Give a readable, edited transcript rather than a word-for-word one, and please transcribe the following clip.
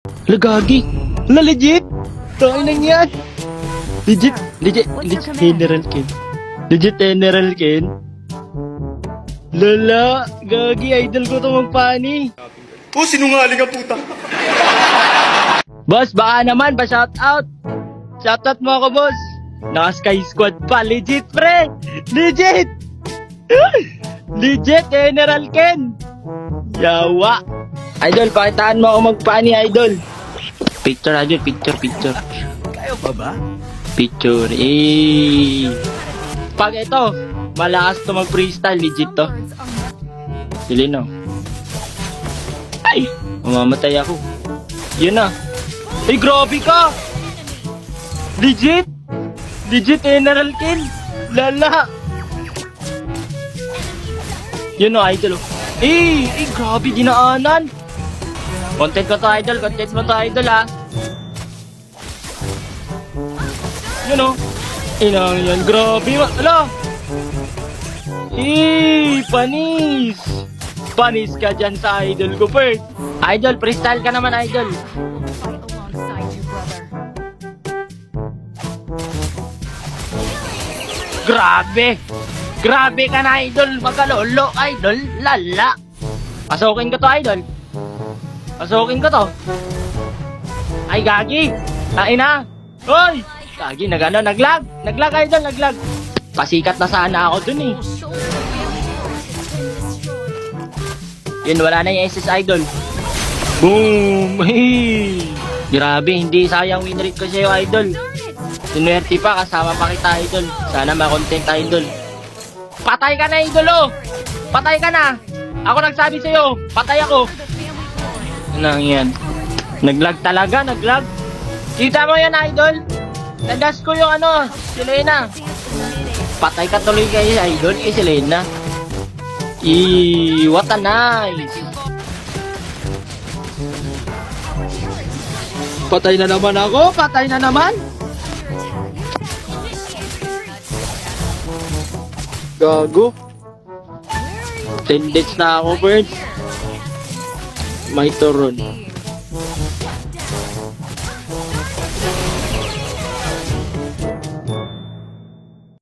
Lagagi. La, legit. Tayo lang yan. Legit General Ken. Legit General Ken. Lala, gagi, idol ko to magpani. Oh, sinungaling ang puta. Boss, baka naman, pa-shoutout. Shoutout mo ako, boss. Naka-Sky Squad pa. Legit, pre. Legit. Legit, General Ken. Yawa. Idol, pakitaan mo ako magpani, idol. Picture, idol. Picture. Kayo pa ba? Picture. Pag ito, malakas to mag-freestyle. Legit to. Sili no. Ay, mamamatay ako. Yun na. Ay, grabe ka! Legit! Legit, General Ken! Lala! Yun o, idol. Grabe, dinaanan! Content ko to, idol. Content mo to, idol, ha? Yun o. Inang yan, grabe. Ala! Panis! Panis ka dyan sa idol ko, Bert. Idol, freestyle ka naman, idol. Grabe! Grabe ka na, idol! Magalolo, idol! Lala! Pasukin ko to, idol! Pasukin ko to! Ay, gagi! Tain na! Hoy! Gagi, naglag! Naglag, idol! Naglag! Pasikat na sana ako dun eh. Yun, wala na yung SS, idol. Boom! Hey! Grabe, hindi sayang win rate ko sa'yo, idol. Sinuwerte pa, kasama pa kita, idol. Sana makontent, idol. Patay ka na, idol, oh! Patay ka na! Ako nagsabi sa'yo, patay ako. Ano yan? Naglag talaga, naglag. Kita mo yan, idol? Nadas ko yung ano, si Lena. Patay ka tuloy kayo, idol, kay si Lena. What a nice! Patay na naman ako! Patay na naman! Gago! 10 days na ako, bird. May turon.